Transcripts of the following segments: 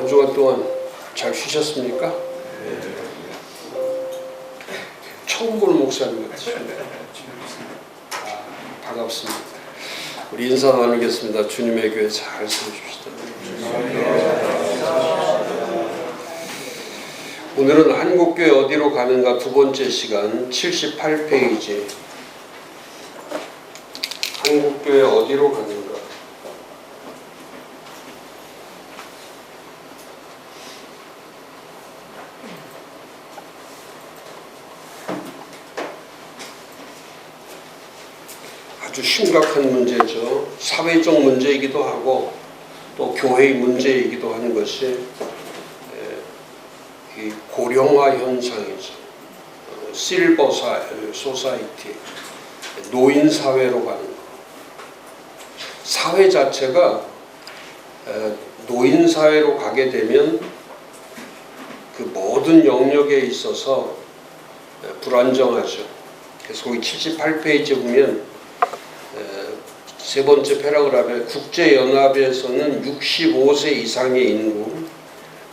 한 주간 동안 잘 쉬셨습니까? 처음 보는 목사님 같으십니다. 반갑습니다. 우리 인사 나누겠습니다. 주님의 교회 잘 세워주시다. 오늘은 한국교회 어디로 가는가 두 번째 시간 78페이지. 한국교회 어디로 가는가. 아주 심각한 문제죠. 사회적 문제이기도 하고 또 교회의 문제이기도 하는 것이 이 고령화 현상이죠. 실버 소사이티, 노인 사회로 가는 것. 사회 자체가 노인 사회로 가게 되면 그 모든 영역에 있어서 불안정하죠. 그래서 거기 78페이지에 보면 세 번째 패러그래프에 국제연합에서는 65세 이상의 인구,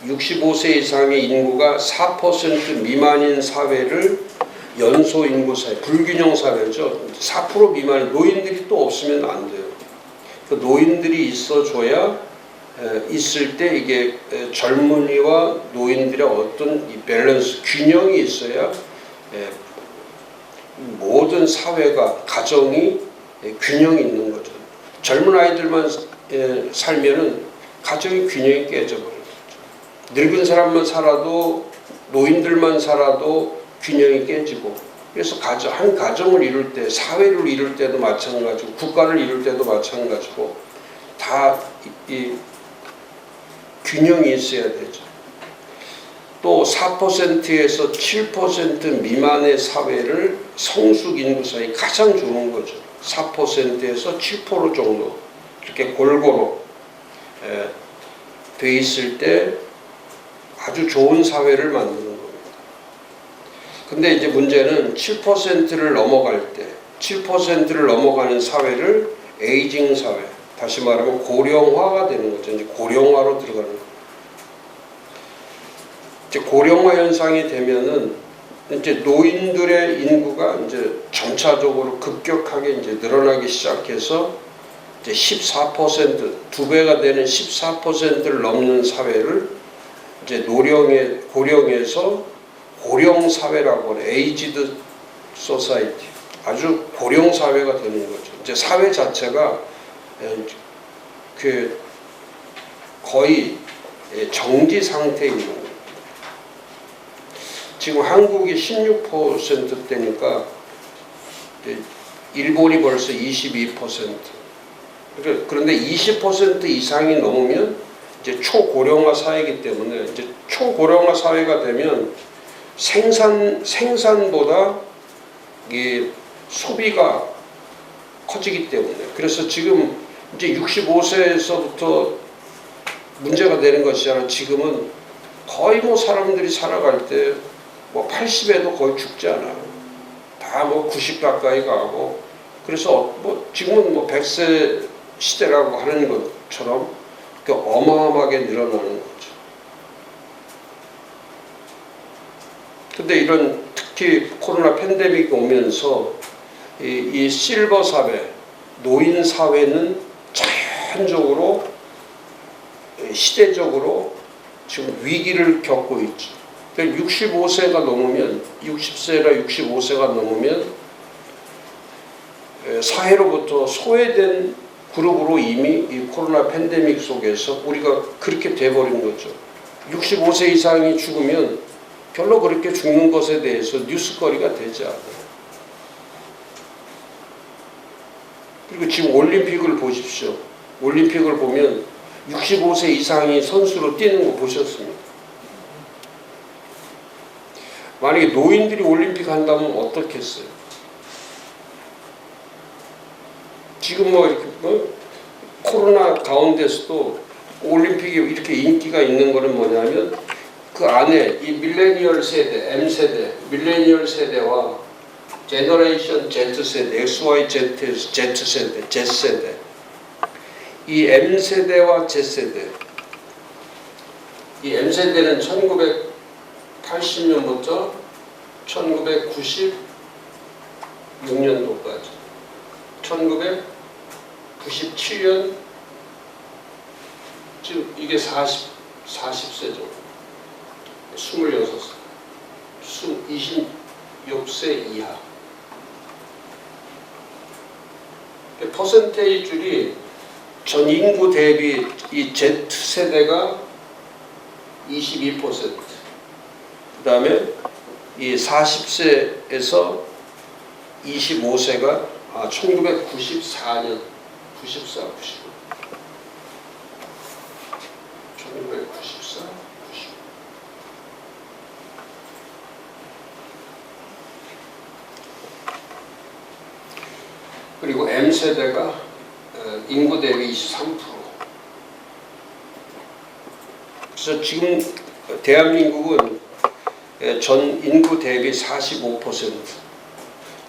65세 이상의 인구가 4% 미만인 사회를 연소 인구 사회, 불균형 사회죠. 4% 미만 노인들이 또 없으면 안 돼요. 그 노인들이 있어줘야 있을 때 이게 젊은이와 노인들의 어떤 이 밸런스, 균형이 있어야 모든 사회가 가정이 균형이 있는 거죠. 젊은 아이들만 살면은 가정의 균형이 깨져버려요. 늙은 사람만 살아도 노인들만 살아도 균형이 깨지고, 그래서 한 가정을 이룰 때, 사회를 이룰 때도 마찬가지고 국가를 이룰 때도 마찬가지고 다 이 균형이 있어야 되죠. 또 4%에서 7% 미만의 사회를 성숙 인구 사회 가장 좋은 거죠. 4%에서 7% 정도 이렇게 골고루 돼 있을 때 아주 좋은 사회를 만드는 겁니다. 근데 이제 문제는 7%를 넘어갈 때, 7%를 넘어가는 사회를 에이징 사회, 다시 말하면 고령화가 되는 거죠. 이제 고령화로 들어가는 거예요. 이제 고령화 현상이 되면은 이제 노인들의 인구가 이제 점차적으로 급격하게 이제 늘어나기 시작해서 이제 14%, 두 배가 되는 14%를 넘는 사회를 이제 고령에서 고령 사회라고 하는 에이지드 소사이티, 아주 고령 사회가 되는 거죠. 이제 사회 자체가 그 거의 정지 상태에 있는 거예요. 지금 한국이 16%대니까 일본이 벌써 22%. 그런데 20% 이상이 넘으면 이제 초고령화 사회이기 때문에, 이제 초고령화 사회가 되면 생산보다 이게 소비가 커지기 때문에, 그래서 지금 이제 65세에서부터 문제가 되는 것이잖아요. 지금은 거의 뭐 사람들이 살아갈 때 뭐 80에도 거의 죽지 않아요. 다 뭐 90 가까이 가고, 그래서 뭐 지금은 뭐 100세 시대라고 하는 것처럼 어마어마하게 늘어나는 거죠. 근데 이런 특히 코로나 팬데믹이 오면서 이 실버 사회, 노인 사회는 자연적으로 시대적으로 지금 위기를 겪고 있죠. 65세가 넘으면, 60세나 65세가 넘으면 사회로부터 소외된 그룹으로 이미 이 코로나 팬데믹 속에서 우리가 그렇게 돼버린 거죠. 65세 이상이 죽으면 별로 그렇게 죽는 것에 대해서 뉴스거리가 되지 않아요. 그리고 지금 올림픽을 보십시오. 올림픽을 보면 65세 이상이 선수로 뛰는 거 보셨습니까? 만약에 노인들이 올림픽 한다면 어떻겠어요? 지금 뭐 이렇게 코로나 가운데서도 올림픽이 이렇게 인기가 있는 거는 뭐냐면 그 안에 이 밀레니얼 세대, M세대, 밀레니얼 세대와 제너레이션 Z세대, XY, Z세대, Z세대, 이 M세대와 Z세대 이 M세대는 1980년부터 1996년도까지 1997년 지금 이게 40세 정도 26세 26세 이하 퍼센테이지 줄이 전 인구 대비 이 Z세대가 22%, 그 다음에 이 40세에서 25세가 1994년 94, 95 1994, 95 그리고 M세대가 인구 대비 23%. 그래서 지금 대한민국은 전 인구 대비 45%,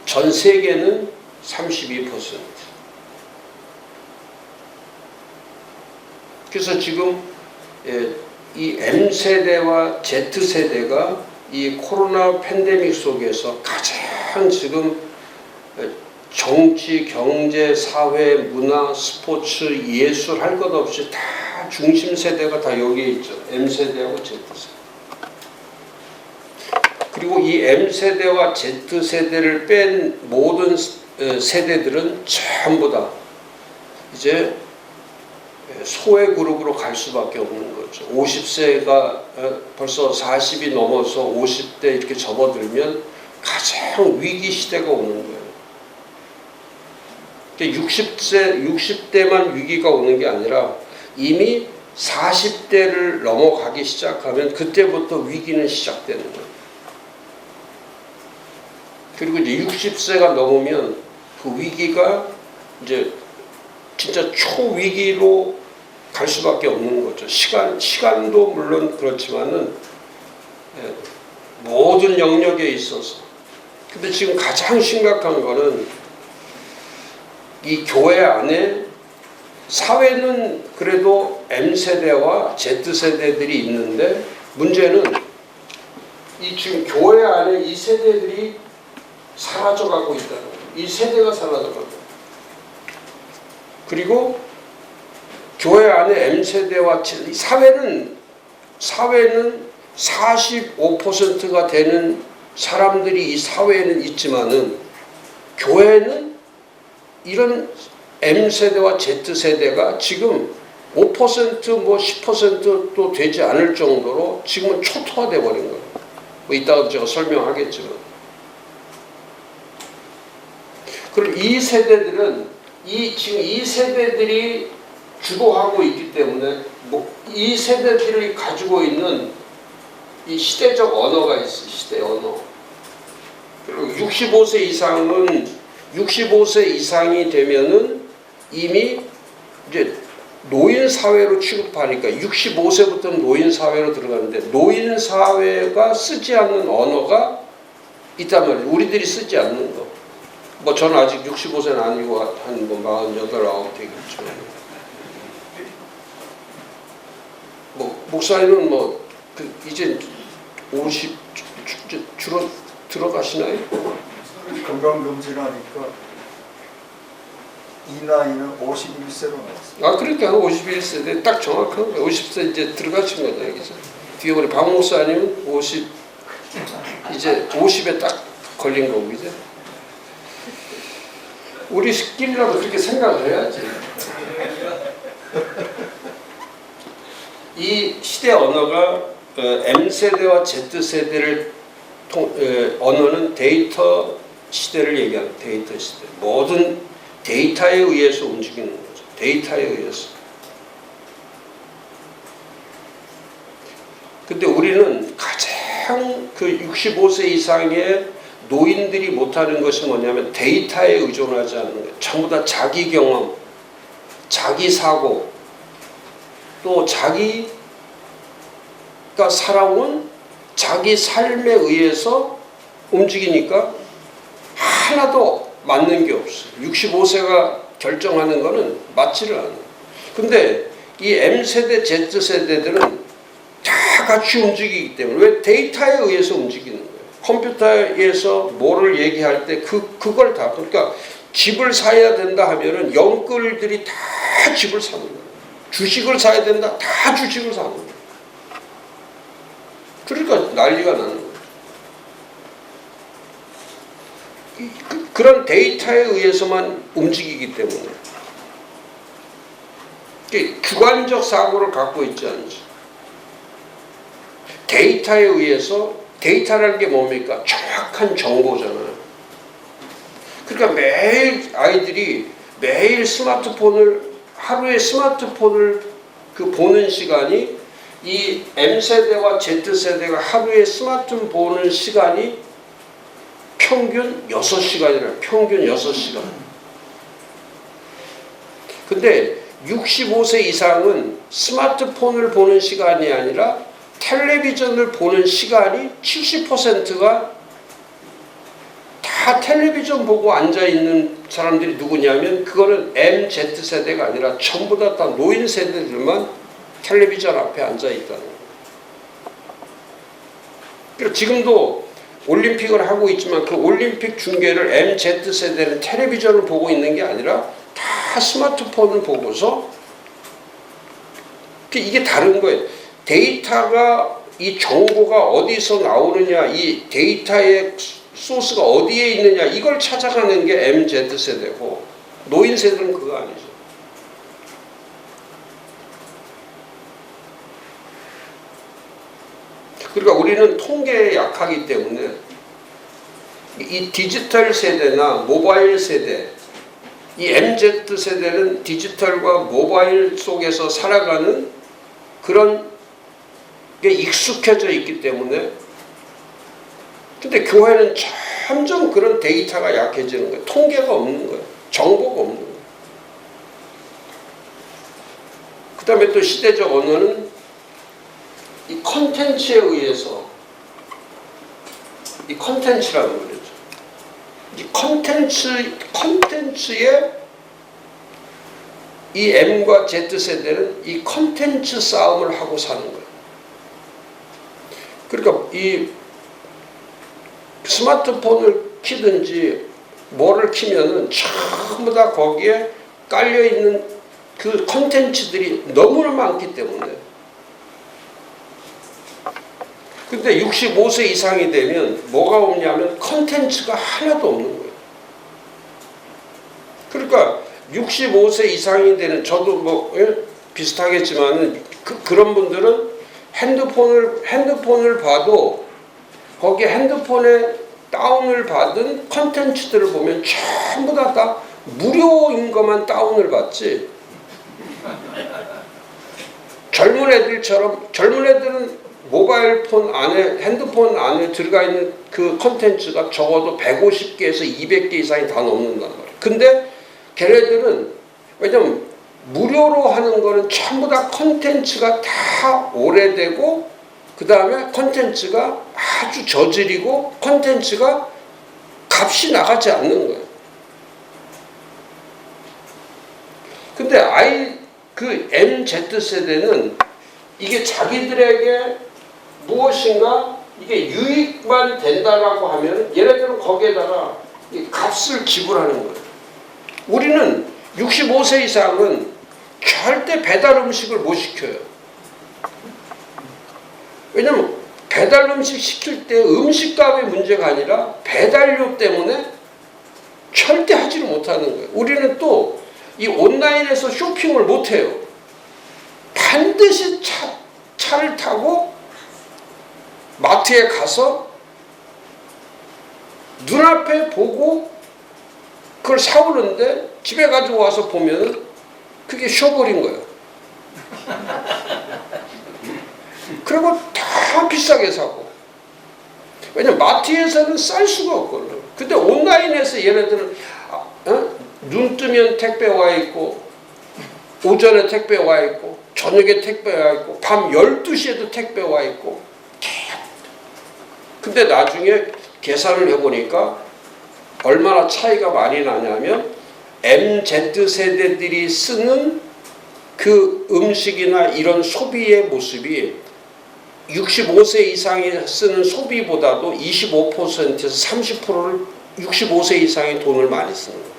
전 세계는 32%. 그래서 지금 이 M세대와 Z세대가 이 코로나 팬데믹 속에서 가장 지금 정치, 경제, 사회, 문화, 스포츠, 예술 할 것 없이 다 중심 세대가 다 여기에 있죠. M세대하고 Z세대. 그리고 이 M세대와 Z세대를 뺀 모든 세대들은 전부 다 이제 소외 그룹으로 갈 수밖에 없는 거죠. 50세가 벌써 40이 넘어서 50대 이렇게 접어들면 가장 위기 시대가 오는 거예요. 60대만 위기가 오는 게 아니라 이미 40대를 넘어가기 시작하면 그때부터 위기는 시작되는 거예요. 그리고 이제 60세가 넘으면 그 위기가 이제 진짜 초위기로 갈 수밖에 없는 거죠. 시간도 물론 그렇지만은 모든 영역에 있어서. 근데 지금 가장 심각한 거는 이 교회 안에 사회는 그래도 M세대와 Z세대들이 있는데 문제는 이 지금 교회 안에 이 세대들이 사라져가고 있다는 거예요. 이 세대가 사라져가고. 그리고 교회 안에 M세대와 사회는 45%가 되는 사람들이 이 사회에는 있지만은 교회는 이런 M세대와 Z세대가 지금 5% 뭐 10%도 되지 않을 정도로 지금은 초토화돼 버린 거예요. 뭐 이따가 제가 설명하겠지만. 그럼 이 세대들은 지금 이 세대들이 주도하고 있기 때문에 이 세대들이 가지고 있는 이 시대적 언어가 있어요. 시대 언어. 그리고 65세 이상이 되면은 이미 이제 노인 사회로 취급하니까 65세부터는 노인 사회로 들어가는데 노인 사회가 쓰지 않는 언어가 있단 말이에요. 우리들이 쓰지 않는 거. 뭐 저는 아직 65세는 아니고 한 뭐 48, 9 되겠죠. 뭐 목사님은 뭐 이제 50 주로 들어가시나요? 건강검진하니까 이 나이는 51세로 나왔어요. 그러니까 51세대 딱 정확한 거예요. 50세 이제 들어가신 거죠 여기서. 뒤에 우리 박 목사님은 50 이제 50에 딱 걸린 거고 이제. 우리끼리라도 그렇게 생각을 해야지. 이 시대 언어가 M세대와 Z세대를 언어는 데이터 시대를 얘기하는 데이터 시대. 모든 데이터에 의해서 움직이는 거죠. 데이터에 의해서. 근데 우리는 가장 그 65세 이상의 노인들이 못하는 것이 뭐냐면 데이터에 의존하지 않는 거예요. 전부 다 자기 경험, 자기 사고, 또 자기가 살아온 자기 삶에 의해서 움직이니까 하나도 맞는 게 없어요. 65세가 결정하는 거는 맞지를 않아요. 근데 이 M세대, Z세대들은 다 다 같이 움직이기 때문에 왜 데이터에 의해서 움직이는 거예요. 컴퓨터에서 뭐를 얘기할 때 그걸 다 그러니까 집을 사야 된다 하면은 영끌들이 다 집을 사는 거예요. 주식을 사야 된다 다 주식을 사는 거예요. 그러니까 난리가 나는 거예요. 그런 데이터에 의해서만 움직이기 때문에 주관적 사고를 갖고 있지 않죠. 데이터에 의해서 데이터라는 게 뭡니까? 정확한 정보잖아요. 그러니까 매일 아이들이 매일 하루에 스마트폰을 보는 시간이 이 M세대와 Z세대가 하루에 스마트폰 보는 시간이 평균 6시간이라 평균 6시간. 근데 65세 이상은 스마트폰을 보는 시간이 아니라 텔레비전을 보는 시간이 70%가 다 텔레비전 보고 앉아있는 사람들이 누구냐면 그거는 MZ세대가 아니라 전부 다 노인 세대들만 텔레비전 앞에 앉아있다는 거예요. 그래서 지금도 올림픽을 하고 있지만 그 올림픽 중계를 MZ세대는 텔레비전을 보고 있는 게 아니라 다 스마트폰을 보고서 이게 다른 거예요. 데이터가 이 정보가 어디서 나오느냐 이 데이터의 소스가 어디에 있느냐 이걸 찾아가는 게 MZ세대고 노인 세대는 그거 아니죠. 그러니까 우리는 통계에 약하기 때문에 이 디지털 세대나 모바일 세대 이 MZ세대는 디지털과 모바일 속에서 살아가는 그런 게 익숙해져 있기 때문에 근데 교회는 점점 그런 데이터가 약해지는 거예요. 통계가 없는 거예요. 정보가 없는 거예요. 그 다음에 또 시대적 언어는 이 컨텐츠에 의해서 이 컨텐츠라는 거죠. 이 컨텐츠에 이 M과 Z세대는 이 컨텐츠 싸움을 하고 사는 거예요. 그러니까 이 스마트폰을 키든지 뭐를 키면은 전부 다 거기에 깔려있는 그 컨텐츠들이 너무나 많기 때문에 근데 65세 이상이 되면 뭐가 없냐면 컨텐츠가 하나도 없는 거예요. 그러니까 65세 이상이 되는 저도 뭐 비슷하겠지만은 그런 분들은 핸드폰을 봐도 거기에 핸드폰에 다운을 받은 컨텐츠들을 보면 전부 다 무료인 것만 다운을 받지 젊은 애들은 모바일 폰 안에 핸드폰 안에 들어가 있는 그 컨텐츠가 적어도 150개에서 200개 이상이 다 넘는단 말이에요. 근데 걔네들은 왜냐면 무료로 하는 거는 전부 다 컨텐츠가 다 오래되고 그 다음에 컨텐츠가 아주 저질이고 컨텐츠가 값이 나가지 않는 거예요. 근데 그 MZ세대는 이게 자기들에게 무엇인가 이게 유익만 된다라고 하면 얘네들은 거기에다가 값을 지불하는 거예요. 우리는 65세 이상은 절대 배달 음식을 못 시켜요. 왜냐면 배달 음식 시킬 때 음식값의 문제가 아니라 배달료 때문에 절대 하지를 못하는 거예요. 우리는 또 이 온라인에서 쇼핑을 못해요. 반드시 차를 타고 마트에 가서 눈앞에 보고 그걸 사오는데 집에 가지고 와서 보면 그게 쉬어버린 거예요. 그리고 다 비싸게 사고. 왜냐면 마트에서는 쌀 수가 없거든요. 근데 온라인에서 얘네들은 눈 뜨면 택배 와 있고 오전에 택배 와 있고 저녁에 택배 와 있고 밤 12시에도 택배 와 있고 근데 나중에 계산을 해보니까 얼마나 차이가 많이 나냐면 MZ세대들이 쓰는 그 음식이나 이런 소비의 모습이 65세 이상이 쓰는 소비보다도 25%에서 30%를 65세 이상의 돈을 많이 쓰는 거예요.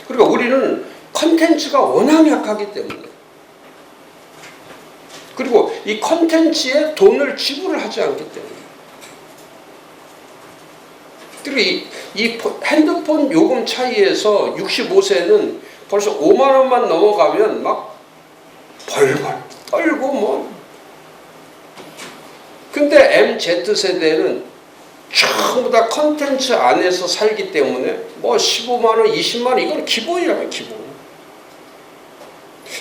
그러니까 우리는 컨텐츠가 워낙 약하기 때문에, 그리고 이 컨텐츠에 돈을 지불을 하지 않기 때문에, 그리고 이 핸드폰 요금 차이에서 65세는 벌써 5만 원만 넘어가면 막 벌벌 떨고 뭐. 근데 MZ세대는 전부 다 컨텐츠 안에서 살기 때문에 뭐 15만 원, 20만 원 이건 기본이라면 기본.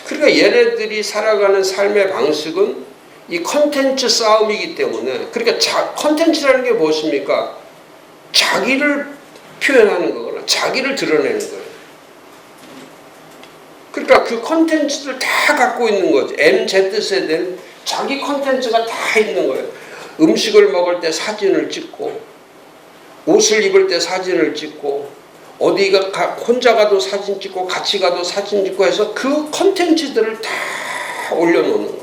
그러니까 얘네들이 살아가는 삶의 방식은 이 컨텐츠 싸움이기 때문에, 그러니까 컨텐츠라는 게 무엇입니까? 자기를 표현하는 거거나 자기를 드러내는 거예요. 그러니까 그 컨텐츠를 다 갖고 있는 거죠. MZ세대는 자기 컨텐츠가 다 있는 거예요. 음식을 먹을 때 사진을 찍고, 옷을 입을 때 사진을 찍고, 어디가 혼자 가도 사진 찍고 같이 가도 사진 찍고 해서 그 컨텐츠들을 다 올려놓는 거예요.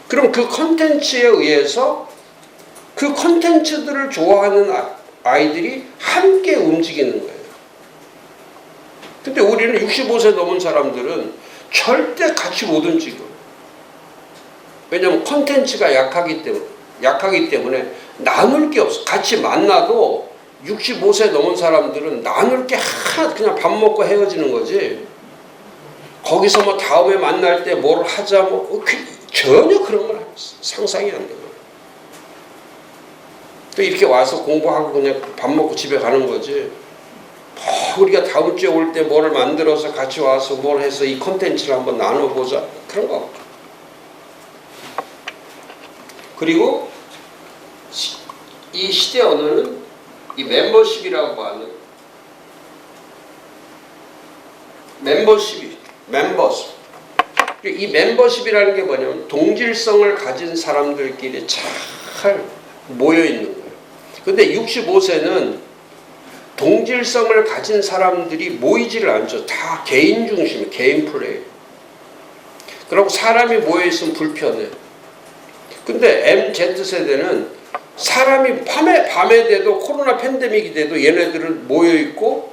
그럼 그 컨텐츠에 의해서 그 컨텐츠들을 좋아하는 아이들이 함께 움직이는 거예요. 근데 우리는 65세 넘은 사람들은 절대 같이 못 움직여요. 왜냐하면 컨텐츠가 약하기 때문에 나눌 게 없어. 같이 만나도 65세 넘은 사람들은 나눌 게 하나, 그냥 밥 먹고 헤어지는 거지. 거기서 뭐 다음에 만날 때 뭘 하자 뭐 전혀 그런 건 상상이 안 돼요. 또 이렇게 와서 공부하고 그냥 밥 먹고 집에 가는 거지. 우리가 다음 주에 올 때 뭘 만들어서 같이 와서 뭘 해서 이 콘텐츠를 한번 나눠보자, 그런 거 없고. 그리고 이 시대 언어는 이 멤버십이라고 하는 이 멤버십이라는 게 뭐냐면 동질성을 가진 사람들끼리 잘 모여 있는 거예요. 근데 65세는 동질성을 가진 사람들이 모이지를 않죠. 다 개인 중심, 개인 플레이. 그리고 사람이 모여 있으면 불편해. 근데 MZ세대는 사람이 밤에 돼도, 코로나 팬데믹이 돼도 얘네들은 모여 있고,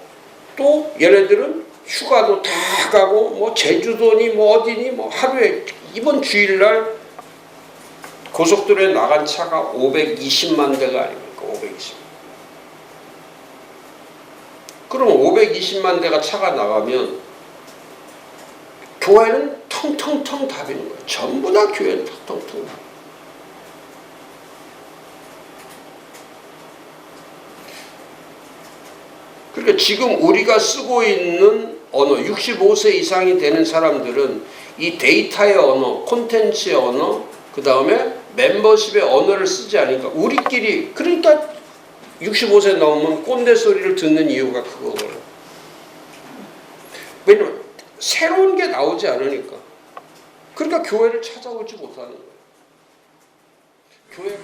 또 얘네들은 휴가도 다 가고, 뭐 제주도니 뭐 어디니 뭐 하루에, 이번 주일날 고속도로에 나간 차가 520만 대가 아닙니까? 520만. 그럼 520만 대가 차가 나가면 교회는 텅텅텅 다 비는 거예요. 전부 다 교회는 텅텅텅 다. 그러니까 지금 우리가 쓰고 있는 언어, 65세 이상이 되는 사람들은 이 데이터의 언어, 콘텐츠의 언어, 그 다음에 멤버십의 언어를 쓰지 않으니까 우리끼리, 그러니까 65세 넘으면 꼰대 소리를 듣는 이유가 그거거든요. 왜냐면 새로운 게 나오지 않으니까. 그러니까 교회를 찾아오지 못하는 거예요. 교회